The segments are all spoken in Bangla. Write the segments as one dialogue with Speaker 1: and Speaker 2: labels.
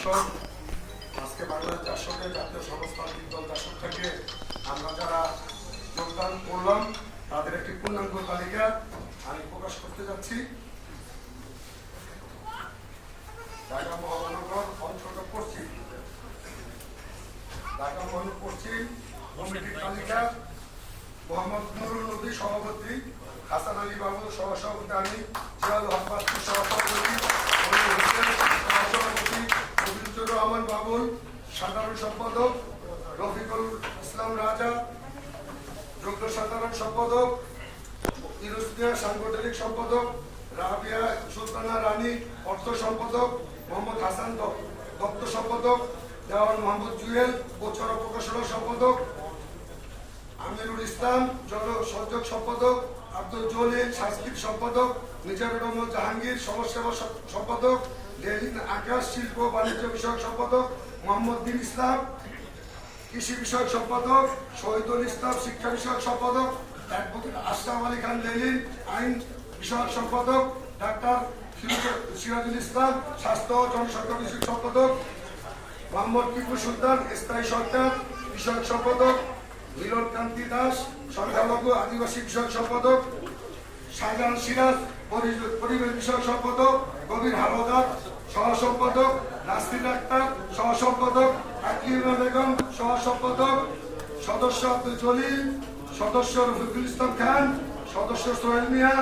Speaker 1: দর্শক, আজকে বাংলাদেশ জাসদের জাতীয় সমাজতান্ত্রিক দল জাসদ থেকে আমরা যারা যোগদান করলাম তাদের একটি পূর্ণাঙ্গ তালিকা আমি প্রকাশ করতে যাচ্ছি। ঢাকা মহানগর অঞ্চল পশ্চিম, ঢাকা মহানগর পশ্চিম কমিটির তালিকা: মোহাম্মদ নুরুল নবী সভাপতি, হাসান আলী বাবু সহসভাপতি, আমি জিয়াউল হক বাচ্চু সহসভাপতি, সহসভাপতি রবীন্দ্র রহমান বাবুল সাধারণ সম্পাদক, রফিকুল ইসলাম রাজা যুগ্ম সাধারণ সম্পাদক, ইরুসমিয়া সাংগঠনিক সম্পাদক, রাবিয়া সুলতানা রানী অর্থ সম্পাদক, মোহাম্মদ হাসান দপ্তর সম্পাদক, দেওয়ান মোহাম্মদ জুয়েল প্রচার প্রকাশনা সম্পাদক, আমিরুল ইসলাম জনসংযোগ সম্পাদক, আব্দুল জলিল সাংস্কৃতিক সম্পাদক, মিজানুর রহমান জাহাঙ্গীর সমাজসেবা সম্পাদক, লেলিন আকাশ শিল্প বাণিজ্য বিষয়ক সম্পাদক, মোহাম্মদ বিন ইসলাম কৃষি বিষয়ক সম্পাদক, শহীদুল ইসলাম শিক্ষা বিষয়ক সম্পাদক, অ্যাডভোকেট আশরাফ আলী খান লেলিন আইন বিষয়ক সম্পাদক, ডাক্তার সিরাজুল ইসলাম স্বাস্থ্য ও জনসংখ্যা বিষয়ক সম্পাদক, মোহাম্মদ টিপু সুলতান স্থায়ী সরকার বিষয়ক সম্পাদক, মিলন কান্তি দাস সংখ্যালঘু আদিবাসী বিষয়ক সম্পাদক, শাহজাহান সিরাজ পরিবেশ বিষয়ক সম্পাদক, কবির হাওলাদার সহ সম্পাদক, নাসরিন আক্তার সহ সম্পাদক, আকলিমা বেগম সহ সম্পাদক, সদস্য আব্দুল জলিল, সদস্য রফিকুল ইসলাম খান, সদস্য সোহেল মিয়া,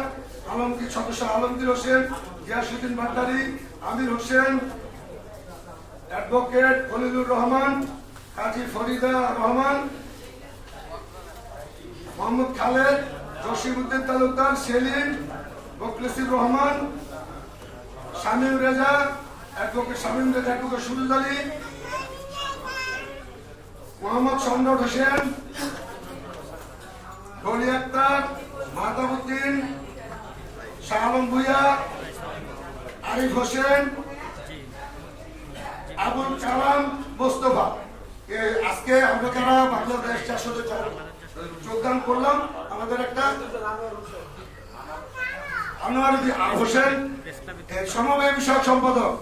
Speaker 1: আলমগীর সদস্য আলমগীর হোসেন, গিয়াসউদ্দিন ভান্ডারী, আমির হোসেন, অ্যাডভোকেট খলিলুর রহমান, কাজী ফরিদা রহমান, মোহাম্মদ খালেদ, জসিমউদ্দিন তালুকদার, সেলিম, মুখলিসুর রহমান, শামীম রেজা, অ্যাডভোকেট শামীম রেজা, অ্যাডভোকেট সুরুজ আলী, মোহাম্মদ সম্রাট হোসেন, ডলি আক্তার, মাহতাবউদ্দিন, শাহ আলম ভুইয়া, আরিফ হোসেন, আবুল কালাম মোস্তফা। আজকে আমরা যারা বাংলাদেশ জাসদে যোগদান করলাম, আমাদের একটা আনোয়ার হোসেন সমবায় বিষয়ক সম্পাদক,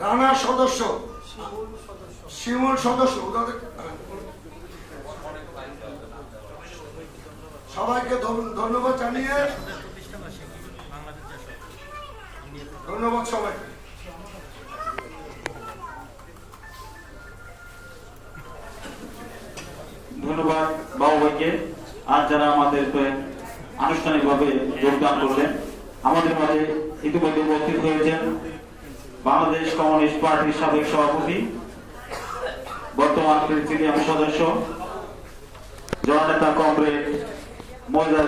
Speaker 1: রানা সদস্য, শিমুল সদস্য, সবাইকে ধন্যবাদ জানিয়ে ধন্যবাদ সবাইকে।
Speaker 2: ধন্যবাদ বাবু ভাইকে। আর যারা আমাদের আনুষ্ঠানিকভাবে যোগদান করলেন, আমাদের মাঝে ইতিমধ্যে উপস্থিত হয়েছেন বাংলাদেশ কমিউনিস্ট পার্টির সাবেক সভাপতি, বর্তমান প্রেসিডিয়াম সদস্য, জননেতা কমরেড মহিলা